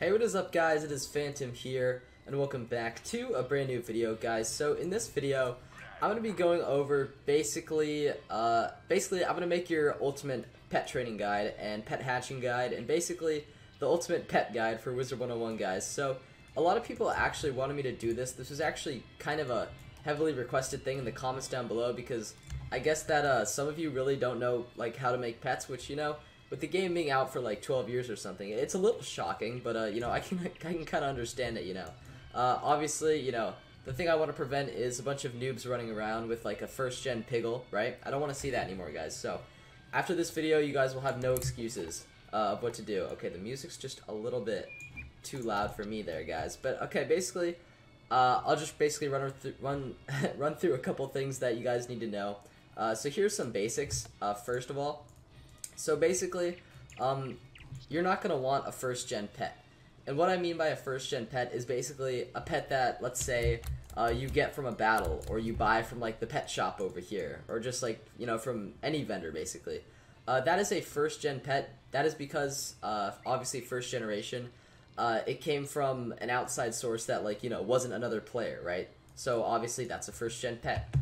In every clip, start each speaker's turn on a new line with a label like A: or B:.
A: Hey, what is up guys, it is Phantom here, and welcome back to a brand new video guys. So in this video, I'm going to be going over basically I'm going to make your ultimate pet training guide and pet hatching guide, and basically the ultimate pet guide for Wizard101 guys. So a lot of people actually wanted me to do this. This was actually kind of a heavily requested thing in the comments down below, because I guess that some of you really don't know like how to make pets, which, you know, with the game being out for like 12 years or something, it's a little shocking, but you know, I can kind of understand it, you know. Obviously, you know, the thing I want to prevent is a bunch of noobs running around with like a first gen Piggle, right? I don't want to see that anymore, guys. So after this video, you guys will have no excuses of what to do. Okay, the music's just a little bit too loud for me there, guys. But okay, basically, I'll just basically run through a couple things that you guys need to know. So here's some basics. First of all, so basically, you're not going to want a first-gen pet. And what I mean by a first-gen pet is basically a pet that, let's say, you get from a battle, or you buy from, like, the pet shop over here, or just, like, you know, from any vendor, basically. That is a first-gen pet. That is because, obviously, first generation, it came from an outside source that, like, you know, wasn't another player, right? So, obviously, that's a first-gen pet.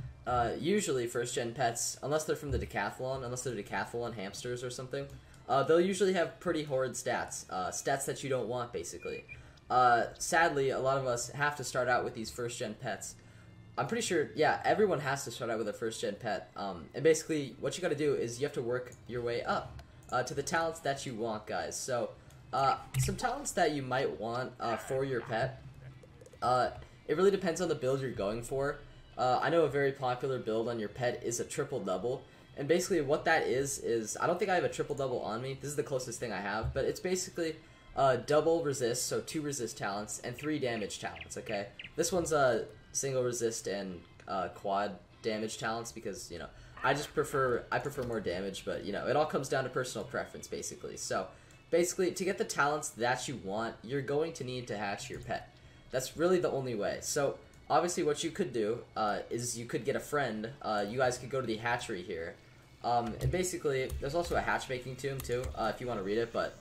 A: Usually first-gen pets, unless they're from the decathlon, unless they're decathlon hamsters or something, they'll usually have pretty horrid stats, stats that you don't want, basically. Sadly, a lot of us have to start out with these first-gen pets. I'm pretty sure, yeah, everyone has to start out with a first-gen pet, and basically, what you gotta do is you have to work your way up to the talents that you want, guys. So, some talents that you might want for your pet, it really depends on the build you're going for. I know a very popular build on your pet is a triple-double, and basically what that is I don't think I have a triple-double on me. This is the closest thing I have, but it's basically double resist, so 2 resist talents, and 3 damage talents, okay? This one's a single resist and quad damage talents because, you know, I prefer more damage, but, you know, it all comes down to personal preference, basically. So, basically, to get the talents that you want, you're going to need to hatch your pet. That's really the only way. So, obviously, what you could do is you could get a friend. You guys could go to the hatchery here. And basically, there's also a hatchmaking tomb, too, if you want to read it. But,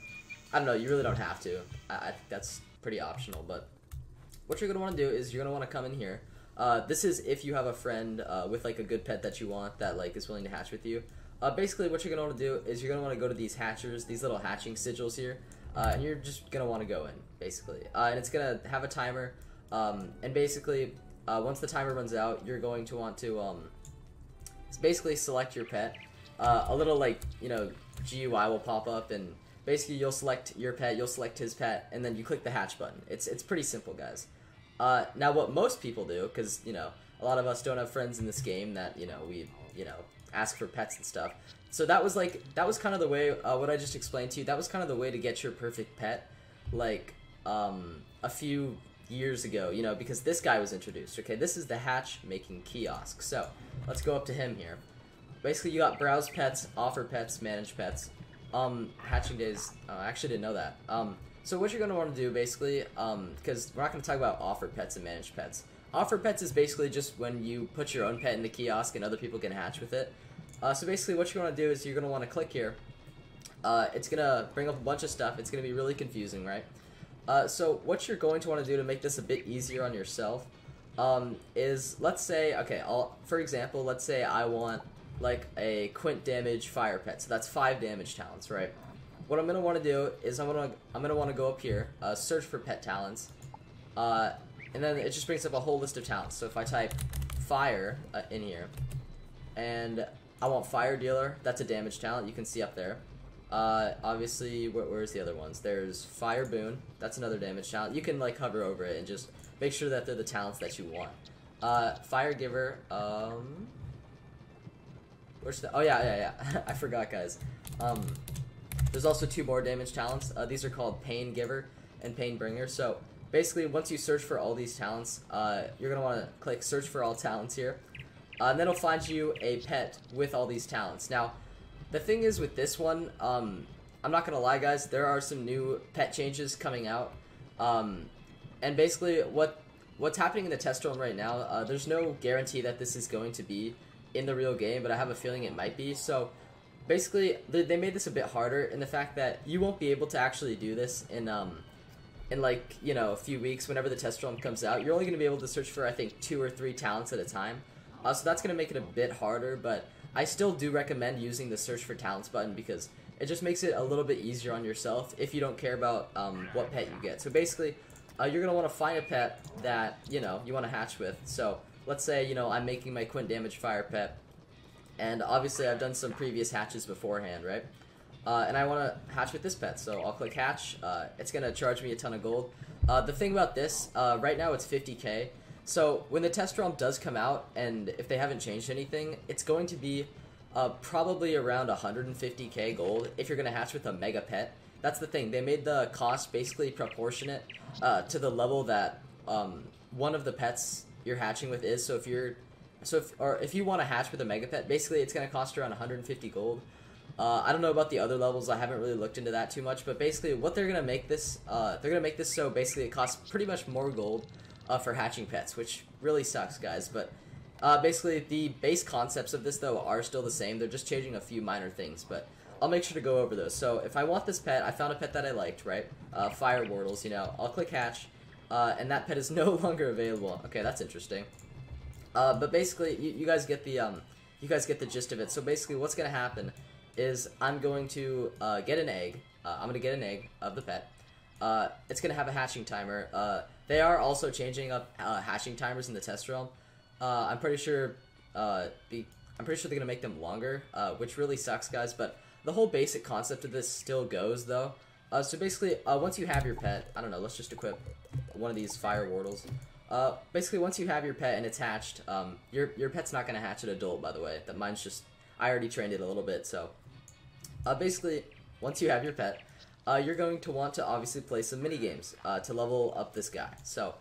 A: I don't know, you really don't have to. I think that's pretty optional. But what you're going to want to do is you're going to want to come in here. This is if you have a friend with, like, a good pet that you want that, like, is willing to hatch with you. Basically, what you're going to want to do is you're going to want to go to these hatchers, these little hatching sigils here. And you're just going to want to go in, basically. And it's going to have a timer. And basically, once the timer runs out, you're going to want to, basically select your pet. A little, like, you know, GUI will pop up, and basically you'll select your pet, you'll select his pet, and then you click the hatch button. It's pretty simple, guys. Now what most people do, because, you know, a lot of us don't have friends in this game that, you know, we, you know, ask for pets and stuff. So that was kind of the way, what I just explained to you, that was kind of the way to get your perfect pet, like, a few years ago, you know, because this guy was introduced. Okay, this is the hatch making kiosk. So let's go up to him here. Basically, you got browse pets, offer pets, manage pets. Hatching days. I actually didn't know that. So what you're gonna want to do, basically, because we're not gonna talk about offer pets and manage pets. Offer pets is basically just when you put your own pet in the kiosk and other people can hatch with it. So basically, what you're gonna do is you're gonna want to click here. It's gonna bring up a bunch of stuff. It's gonna be really confusing, right? So what you're going to want to do to make this a bit easier on yourself is, let's say, okay, for example, let's say I want like a quint damage fire pet, so that's 5 damage talents, right? What I'm gonna want to do is I'm gonna want to go up here, search for pet talents, and then it just brings up a whole list of talents. So if I type fire in here, and I want fire dealer, that's a damage talent. You can see up there. Obviously, where's the other ones? There's Fire Boon, that's another damage talent. You can, like, hover over it and just make sure that they're the talents that you want. Fire Giver, where's the, oh yeah, I forgot, guys. There's also 2 more damage talents. These are called Pain Giver and Pain Bringer. So, basically, once you search for all these talents, you're gonna want to click Search for All Talents here. And then it'll find you a pet with all these talents. Now, the thing is with this one, I'm not gonna lie, guys, there are some new pet changes coming out, and basically what's happening in the test realm right now, there's no guarantee that this is going to be in the real game, but I have a feeling it might be. So basically, they made this a bit harder in the fact that you won't be able to actually do this in in like, you know, a few weeks, whenever the test realm comes out, you're only going to be able to search for, I think, 2 or 3 talents at a time. So that's going to make it a bit harder, but I still do recommend using the search for talents button because it just makes it a little bit easier on yourself if you don't care about what pet you get. So basically, you're going to want to find a pet that, you know, you want to hatch with. So let's say, you know, I'm making my Quint Damage Fire pet, and obviously I've done some previous hatches beforehand, right? And I want to hatch with this pet, so I'll click hatch. It's going to charge me a ton of gold. The thing about this, right now it's 50k. So when the test realm does come out, and if they haven't changed anything, it's going to be probably around 150k gold if you're going to hatch with a mega pet. That's the thing. They made the cost basically proportionate to the level that one of the pets you're hatching with is. So if you want to hatch with a mega pet, basically it's going to cost around 150 gold. I don't know about the other levels. I haven't really looked into that too much, but basically what they're going to make this, so basically it costs pretty much more gold for hatching pets, which really sucks, guys. But basically the base concepts of this, though, are still the same. They're just changing a few minor things, but I'll make sure to go over those. So if I want this pet, I found a pet that I liked, right? Fire Wardles, you know, I'll click hatch, and that pet is no longer available. Okay, that's interesting. But basically, you guys get the gist of it. So basically what's going to happen is I'm going to get an egg. I'm going to get an egg of the pet. It's going to have a hatching timer. They are also changing up hatching timers in the test realm. I'm pretty sure they're going to make them longer, which really sucks, guys. But the whole basic concept of this still goes, though. So basically, once you have your pet, I don't know, let's just equip one of these Fire Wardles. Basically, once you have your pet and it's hatched, your pet's not going to hatch at adult, by the way. That mine's just, I already trained it a little bit, so. Basically, once you have your pet, you're going to want to obviously play some mini games to level up this guy. So,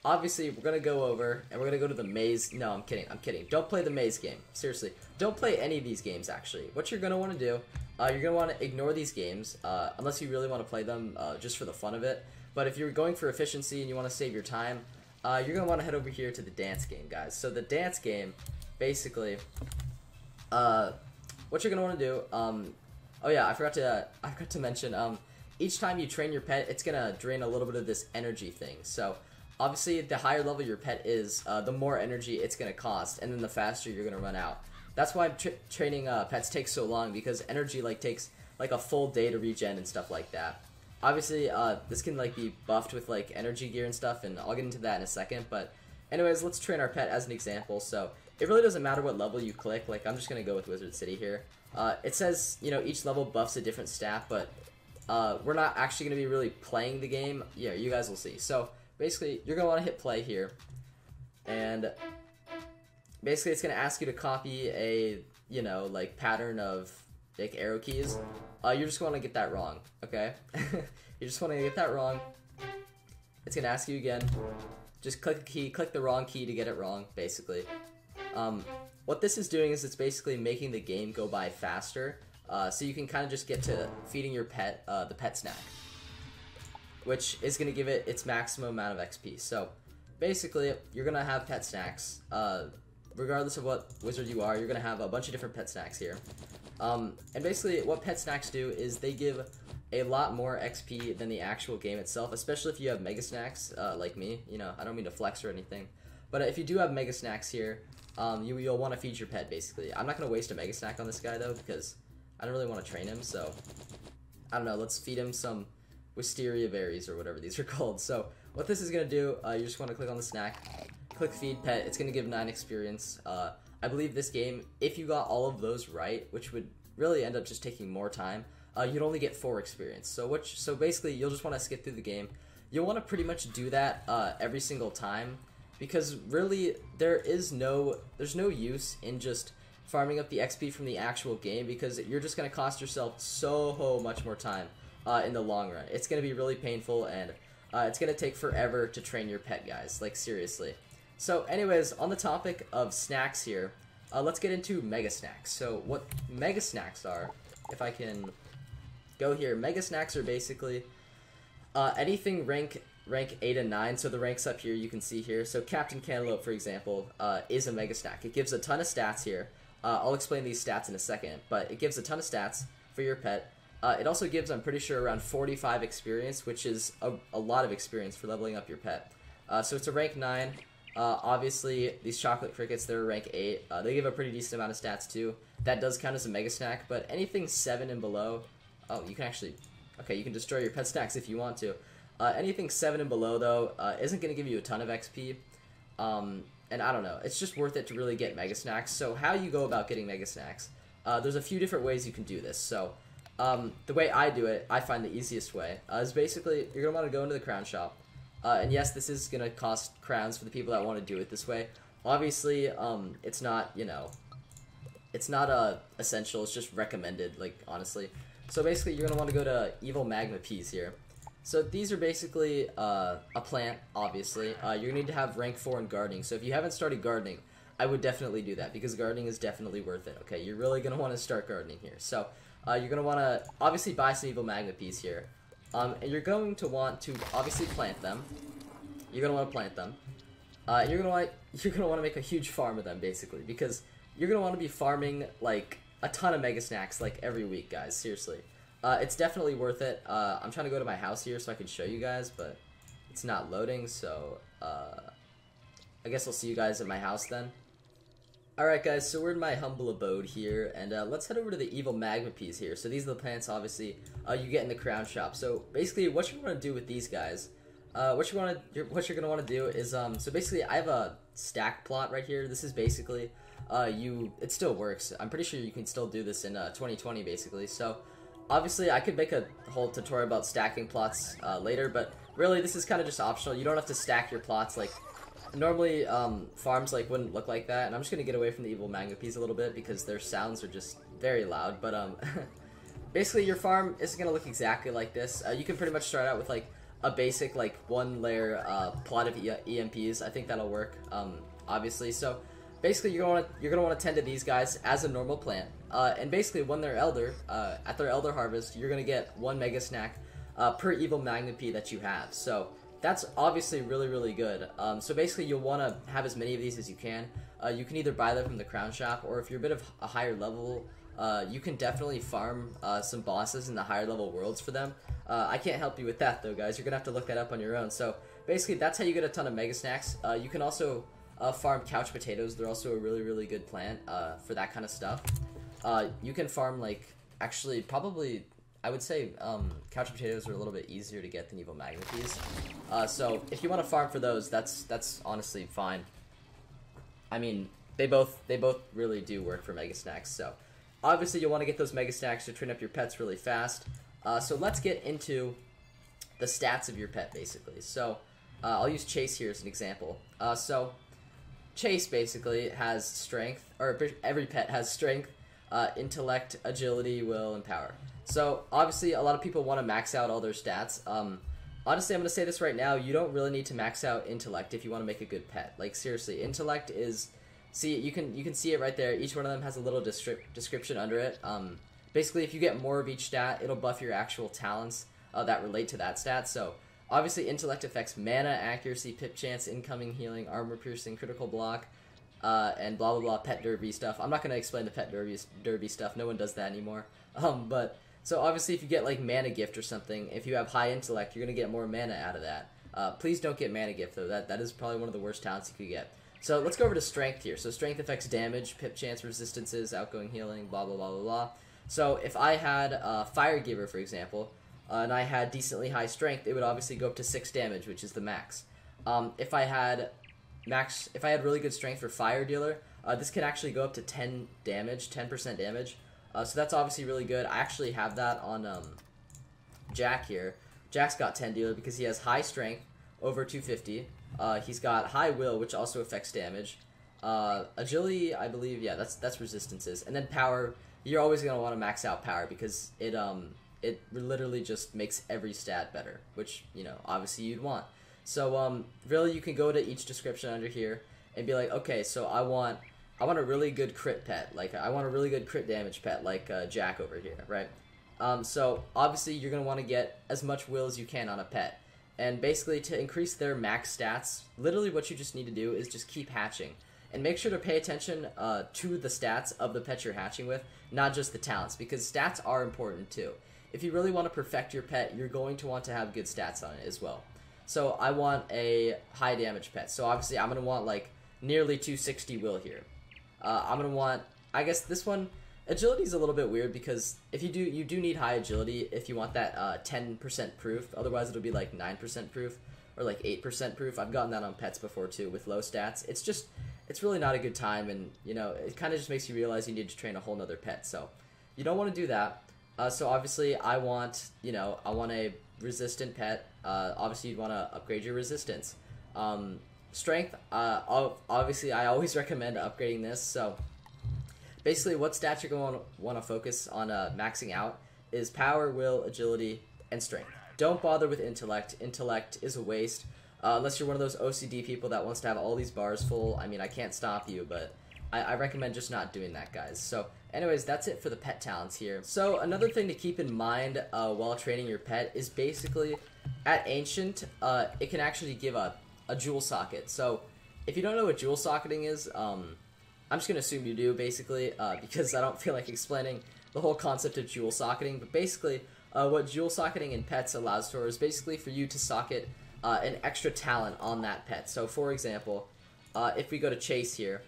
A: obviously, we're going to go over, and we're going to go to the maze. No, I'm kidding. Don't play the maze game. Seriously. Don't play any of these games, actually. What you're going to want to do, you're going to want to ignore these games, unless you really want to play them just for the fun of it. But if you're going for efficiency and you want to save your time, you're going to want to head over here to the dance game, guys. So, the dance game, basically, what you're going to want to do, oh yeah, I forgot to mention, each time you train your pet, it's gonna drain a little bit of this energy thing. So, obviously, the higher level your pet is, the more energy it's gonna cost, and then the faster you're gonna run out. That's why training pets takes so long, because energy takes a full day to regen and stuff like that. Obviously, this can be buffed with energy gear and stuff, and I'll get into that in a second. But, anyways, let's train our pet as an example. So, it really doesn't matter what level you click. I'm just gonna go with Wizard City here. It says, you know, each level buffs a different stat, but we're not actually going to be really playing the game. Yeah, you guys will see. So, basically, you're going to want to hit play here. And, basically, it's going to ask you to copy a, you know, pattern of, arrow keys. You're just going to get that wrong, okay? You just want to get that wrong. It's going to ask you again. Just click a key, click the wrong key to get it wrong, basically. What this is doing is it's basically making the game go by faster, so you can kind of just get to feeding your pet the pet snack, which is going to give it its maximum amount of XP. So basically, you're going to have pet snacks. Regardless of what wizard you are, you're going to have a bunch of different pet snacks here. And basically, what pet snacks do is they give a lot more XP than the actual game itself, especially if you have mega snacks, like me. You know, I don't mean to flex or anything, but if you do have mega snacks here, you'll want to feed your pet, basically. I'm not going to waste a mega snack on this guy, though, because I don't really want to train him, so I don't know, let's feed him some wisteria berries, or whatever these are called. So, what this is going to do, you just want to click on the snack, click feed pet, it's going to give 9 experience. I believe this game, if you got all of those right, which would really end up just taking more time, you'd only get 4 experience. So basically, you'll just want to skip through the game. You'll want to pretty much do that every single time, because really there's no use in just farming up the XP from the actual game, because you're just going to cost yourself so much more time in the long run. It's going to be really painful, and it's going to take forever to train your pet, guys, seriously. So anyways, on the topic of snacks here, let's get into mega snacks. So what mega snacks are, if I can go here, mega snacks are basically anything rank 8 and 9, so the ranks up here you can see here. So Captain Cantaloupe, for example, is a mega snack. It gives a ton of stats here. I'll explain these stats in a second, but it gives a ton of stats for your pet. It also gives, I'm pretty sure, around 45 experience, which is a lot of experience for leveling up your pet. So it's a rank 9. Obviously, these chocolate crickets, they're a rank 8. They give a pretty decent amount of stats too. That does count as a mega snack, but anything 7 and below, oh, you can actually, okay, you can destroy your pet snacks if you want to. Anything 7 and below, though, isn't going to give you a ton of XP. And I don't know, it's just worth it to really get mega snacks. So how you go about getting mega snacks, there's a few different ways you can do this. So the way I do it, I find the easiest way, is basically you're going to want to go into the crown shop. And yes, this is going to cost crowns for the people that want to do it this way. Obviously, it's not, you know, it's not essential, it's just recommended, like, honestly. So basically, you're going to want to go to Evil Magma Peas here. So these are basically a plant, obviously. You're going to need to have rank 4 in gardening. So if you haven't started gardening, I would definitely do that, because gardening is definitely worth it, okay? You're really going to want to start gardening here. So you're going to want to, obviously, buy some Evil Magma Peas here. And you're going to want to, obviously, plant them. You're going to want to plant them. You're going to want to make a huge farm of them, basically, because you're going to want to be farming, like, a ton of mega snacks, like, every week, guys, seriously. It's definitely worth it. I'm trying to go to my house here so I can show you guys, but it's not loading, so I guess I'll see you guys at my house then. Alright guys, so we're in my humble abode here, and let's head over to the Evil Magma Peas here. So these are the plants, obviously, you get in the crown shop. So basically, what you want to do with these guys, what you're going to want to do is, so basically, I have a stack plot right here. This is basically, it still works. I'm pretty sure you can still do this in 2020, basically. So obviously, I could make a whole tutorial about stacking plots later, but really, this is kind of just optional. You don't have to stack your plots. Like, normally, farms like wouldn't look like that, and I'm just gonna get away from the Evil Magma Peas a little bit because their sounds are just very loud. But basically, your farm isn't gonna look exactly like this. You can pretty much start out with like a basic like 1-layer plot of EMPs. I think that'll work. Obviously, so basically, you're gonna want to tend to these guys as a normal plant, and basically, when they're elder, at their elder harvest, you're gonna get 1 mega snack per Evil Magma Pea that you have. So that's obviously really, really good. So basically, you'll want to have as many of these as you can. You can either buy them from the crown shop, or if you're a bit of a higher level, you can definitely farm some bosses in the higher level worlds for them. I can't help you with that, though, guys. You're going to have to look that up on your own. So basically, that's how you get a ton of mega snacks. You can also farm couch potatoes. They're also a really, really good plant for that kind of stuff. You can farm, like, actually, probably, I would say couch potatoes are a little bit easier to get than Evil Magma Peas. So if you want to farm for those, that's honestly fine. I mean, they both really do work for mega snacks. So obviously you'll want to get those mega snacks to train up your pets really fast. So let's get into the stats of your pet, basically. So I'll use Chase here as an example. So Chase basically has strength, or every pet has strength, intellect, agility, will, and power. So obviously a lot of people want to max out all their stats. Honestly, I'm going to say this right now, you don't really need to max out intellect if you want to make a good pet. Like, seriously, intellect is, see, you can see it right there. Each one of them has a little description under it. Basically, if you get more of each stat, it'll buff your actual talents that relate to that stat. So obviously, intellect affects mana, accuracy, pip chance, incoming healing, armor piercing, critical block, and blah blah blah, pet derby stuff. I'm not going to explain the pet derby stuff. No one does that anymore. But so obviously, if you get like mana gift or something, if you have high intellect, you're going to get more mana out of that. Please don't get mana gift though. That is probably one of the worst talents you could get. So let's go over to strength here. So strength affects damage, pip chance, resistances, outgoing healing, blah blah blah blah blah. So if I had Fire Giver, for example, and I had decently high strength, it would obviously go up to 6 damage, which is the max. If I had really good strength for Fire Dealer, this can actually go up to 10 damage, 10% damage. So that's obviously really good. I actually have that on Jack here. Jack's got 10 dealer because he has high strength, over 250. He's got high will, which also affects damage. Agility, I believe, yeah, that's resistances. And then power, you're always going to want to max out power because it literally just makes every stat better, which, you know, obviously you'd want. So really you can go to each description under here and be like, okay, so I want a really good crit pet, like I want a really good crit damage pet, like Jack over here, right? So obviously you're going to want to get as much will as you can on a pet. And basically to increase their max stats, literally what you just need to do is just keep hatching. And make sure to pay attention to the stats of the pet you're hatching with, not just the talents, because stats are important too. if you really want to perfect your pet, you're going to want to have good stats on it as well. So I want a high damage pet. So obviously I'm going to want like nearly 260 will here. I'm going to want, I guess this one, agility is a little bit weird because if you do need high agility if you want that 10% proof. Otherwise it'll be like 9% proof or like 8% proof. I've gotten that on pets before too with low stats. It's really not a good time, and you know, it kind of just makes you realize you need to train a whole nother pet. So you don't want to do that. So obviously I want a resistant pet. Obviously you'd want to upgrade your resistance. Strength, obviously I always recommend upgrading this. So basically what stats you're going to want to focus on maxing out is power, will, agility, and strength. Don't bother with intellect. Intellect is a waste. Unless you're one of those OCD people that wants to have all these bars full. I mean, I can't stop you, but I recommend just not doing that, guys. So anyways, that's it for the pet talents here. So another thing to keep in mind while training your pet is basically at Ancient, it can actually give a jewel socket. So if you don't know what jewel socketing is, I'm just going to assume you do, basically, because I don't feel like explaining the whole concept of jewel socketing. But basically, what jewel socketing in pets allows for is basically for you to socket an extra talent on that pet. So for example, if we go to Chase here,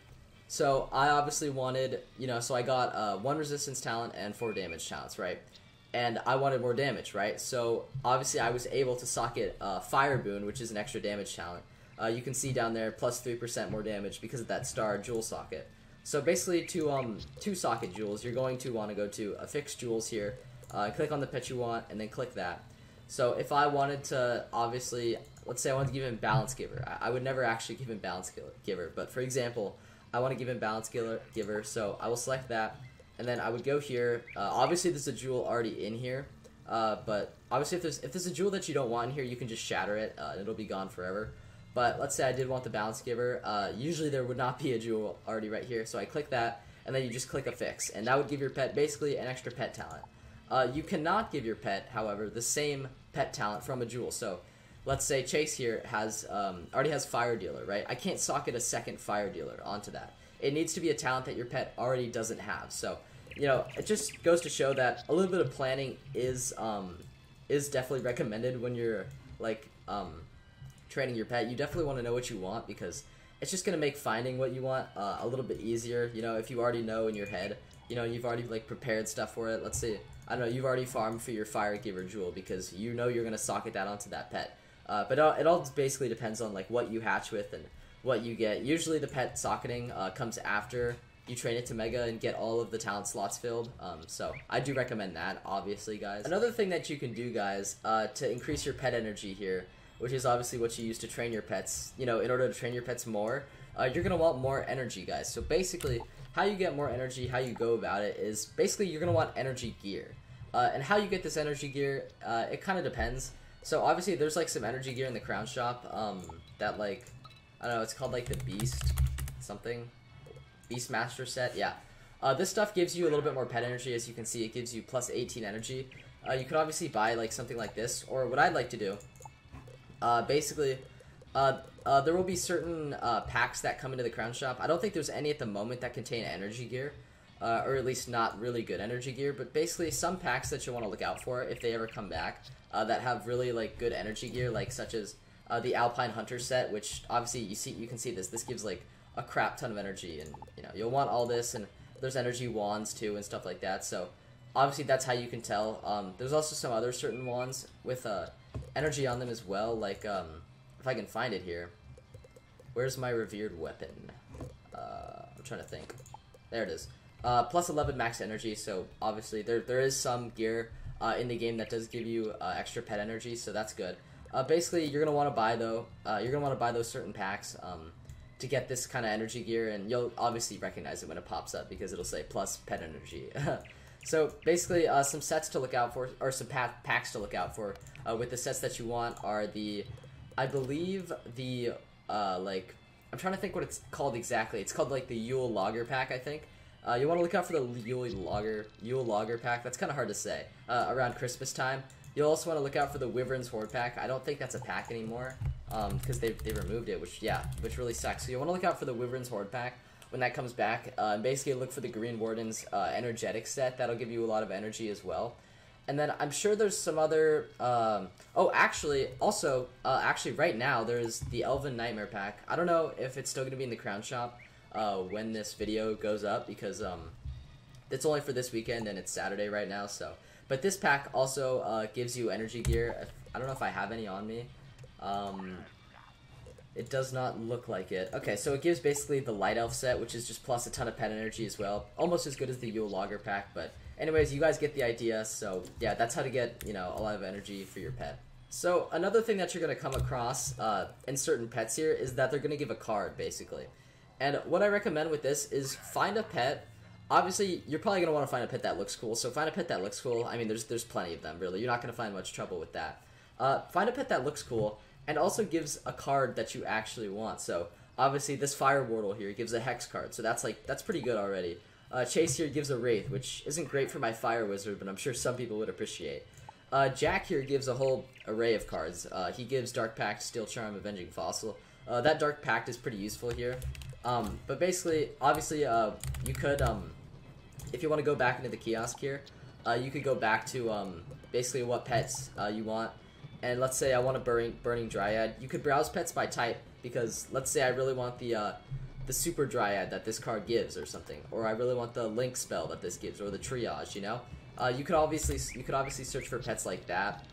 A: so I obviously wanted, so I got 1 resistance talent and 4 damage talents, right? And I wanted more damage, right? So obviously I was able to socket Fire Boon, which is an extra damage talent. You can see down there plus 3% more damage because of that star jewel socket. So basically to socket jewels, you're going to want to go to affix jewels here, click on the pet you want, and then click that. So if I wanted to, obviously, let's say I wanted to give him Balance Giver. I would never actually give him Balance Giver, but for example, I want to give him Balance Giver, so I will select that, and then I would go here. Obviously there's a jewel already in here, but obviously if there's a jewel that you don't want in here, you can just shatter it, and it'll be gone forever. But let's say I did want the Balance Giver, usually there would not be a jewel already right here, so I click that, and then you just click Affix, and that would give your pet basically an extra pet talent. You cannot give your pet, however, the same pet talent from a jewel. So let's say Chase here has already has Fire Dealer, right? I can't socket a second Fire Dealer onto that. It needs to be a talent that your pet already doesn't have. So, it just goes to show that a little bit of planning is definitely recommended when you're like training your pet. You definitely want to know what you want because it's just gonna make finding what you want a little bit easier. If you already know in your head, you've already like prepared stuff for it. Let's say, I don't know, you've already farmed for your Fire Giver jewel because you're gonna socket that onto that pet. But it all basically depends on like what you hatch with and what you get. Usually the pet socketing comes after you train it to Mega and get all of the talent slots filled. So I do recommend that, obviously, guys. Another thing that you can do, guys, to increase your pet energy here, which is obviously what you use to train your pets, in order to train your pets more, you're gonna want more energy, guys. So basically, how you get more energy, how you go about it is basically you're going to want energy gear. And how you get this energy gear, it kind of depends. So obviously there's like some energy gear in the Crown Shop that like, I don't know, it's called like the Beast something. Beast Master set, yeah. This stuff gives you a little bit more pet energy. As you can see, it gives you plus 18 energy. You could obviously buy like something like this, or what I'd like to do, basically, there will be certain packs that come into the Crown Shop. I don't think there's any at the moment that contain energy gear, or at least not really good energy gear, but basically some packs that you'll want to look out for if they ever come back, that have really like good energy gear, like such as the Alpine Hunter set, which obviously you can see this gives like a crap ton of energy, and you'll want all this, and there's energy wands too and stuff like that. So obviously that's how you can tell. There's also some other certain wands with energy on them as well, like if I can find it here. Where's my revered weapon? I'm trying to think. There it is. Plus 11 max energy, so obviously there is some gear in the game that does give you extra pet energy, so that's good. Basically, you're gonna want to buy those certain packs to get this kind of energy gear, and you'll obviously recognize it when it pops up because it'll say plus pet energy. So basically, some sets to look out for, or some packs to look out for with the sets that you want are the, I believe the like, I'm trying to think what it's called exactly. It's called like the Yule Logger pack, I think. You want to look out for the Yule Logger pack. That's kind of hard to say. Around Christmas time. You'll also want to look out for the Wyvern's Horde pack. I don't think that's a pack anymore, because they removed it, which really sucks. So you want to look out for the Wyvern's Horde pack when that comes back. Basically look for the Green Warden's energetic set. That'll give you a lot of energy as well. And then I'm sure there's some other, oh, actually, also, actually right now there's the Elvin Nightmare Pack. I don't know if it's still going to be in the Crown Shop, when this video goes up, because, it's only for this weekend and it's Saturday right now, so. But this pack also, gives you energy gear. I don't know if I have any on me. It does not look like it. Okay, so it gives basically the Light Elf set, which is just plus a ton of pet energy as well. Almost as good as the Yule Logger pack, but anyways, you guys get the idea. So yeah, that's how to get, you know, a lot of energy for your pet. So another thing that you're going to come across in certain pets here is that they're going to give a card, basically. And what I recommend with this is find a pet. Obviously, you're probably going to want to find a pet that looks cool, so find a pet that looks cool. I mean, there's plenty of them, really. You're not going to find much trouble with that. Find a pet that looks cool, and also gives a card that you actually want. So obviously this Fire Wardle here gives a Hex card, so that's pretty good already. Chase here gives a Wraith, which isn't great for my Fire Wizard, but I'm sure some people would appreciate. Jack here gives a whole array of cards. He gives Dark Pact, Steel Charm, Avenging Fossil. That Dark Pact is pretty useful here. But basically, obviously, you could, if you want to go back into the kiosk here, you could go back to basically what pets you want. And let's say I want a Burning Dryad. You could browse pets by type, because let's say I really want the Super Dryad that this card gives or something, or I really want the Link spell that this gives, or the Triage, you know? You could obviously search for pets like that.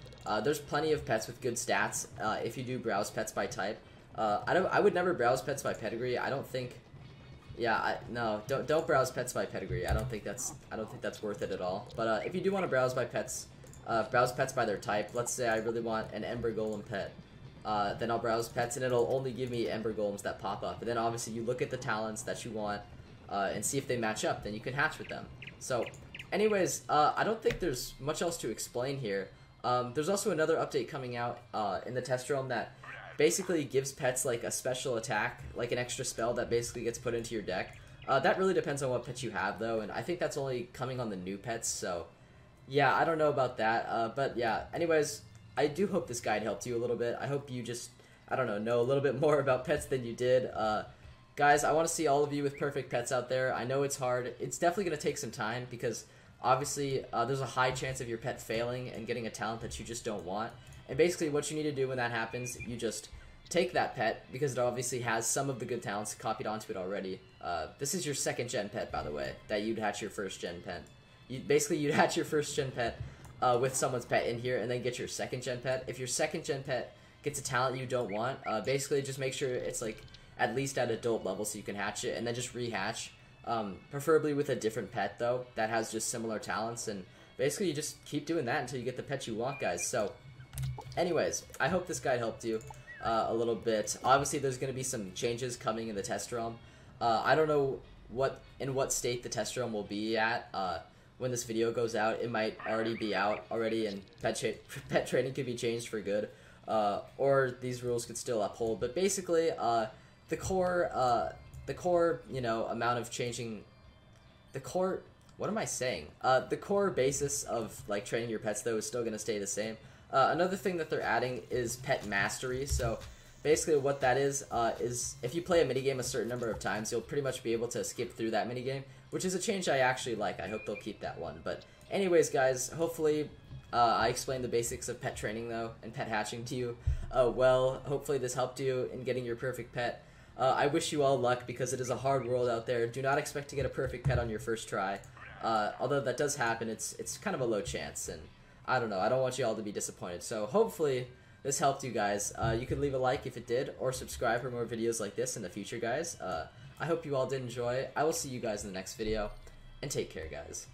A: There's plenty of pets with good stats if you do browse pets by type. I would never browse pets by pedigree. I don't think. Yeah, no, don't browse pets by pedigree. I don't think that's worth it at all. But if you do want to browse pets by their type. Let's say I really want an Ember Golem pet. Then I'll browse pets, and it'll only give me Ember Golems that pop up. And then obviously you look at the talents that you want and see if they match up. Then you can hatch with them. So, anyways, I don't think there's much else to explain here. There's also another update coming out in the test realm that basically gives pets like a special attack, like an extra spell that basically gets put into your deck. That really depends on what pet you have, though, and I think that's only coming on the new pets, so yeah, I don't know about that, but yeah, anyways, I do hope this guide helped you a little bit. I hope you just, I don't know a little bit more about pets than you did. Guys, I want to see all of you with perfect pets out there. I know it's hard. It's definitely going to take some time, because obviously there's a high chance of your pet failing and getting a talent that you just don't want. And basically what you need to do when that happens, you just take that pet, because it obviously has some of the good talents copied onto it already. This is your second gen pet, by the way, that you'd hatch your first gen pet. You'd hatch your first gen pet with someone's pet in here, and then get your second gen pet. If your second gen pet gets a talent you don't want, basically just make sure it's like at least at adult level so you can hatch it, and then just rehatch. Preferably with a different pet, though, that has just similar talents, and basically you just keep doing that until you get the pet you want, guys. So anyways, I hope this guide helped you a little bit. Obviously, there's going to be some changes coming in the test realm. I don't know in what state the test realm will be at when this video goes out. It might already be out already, and pet training could be changed for good, or these rules could still uphold. But basically, the core, you know, amount of changing the core. What am I saying? The core basis of like training your pets, though, is still going to stay the same. Another thing that they're adding is pet mastery. So basically what that is if you play a minigame a certain number of times, you'll pretty much be able to skip through that minigame, which is a change I actually like. I hope they'll keep that one. But anyways, guys, hopefully I explained the basics of pet training, though, and pet hatching to you. Well, hopefully this helped you in getting your perfect pet. I wish you all luck, because it is a hard world out there. Do not expect to get a perfect pet on your first try. Although that does happen, it's kind of a low chance, and I don't know, I don't want you all to be disappointed. So hopefully this helped you guys. You could leave a like if it did, or subscribe for more videos like this in the future, guys. I hope you all did enjoy. I will see you guys in the next video, and take care, guys.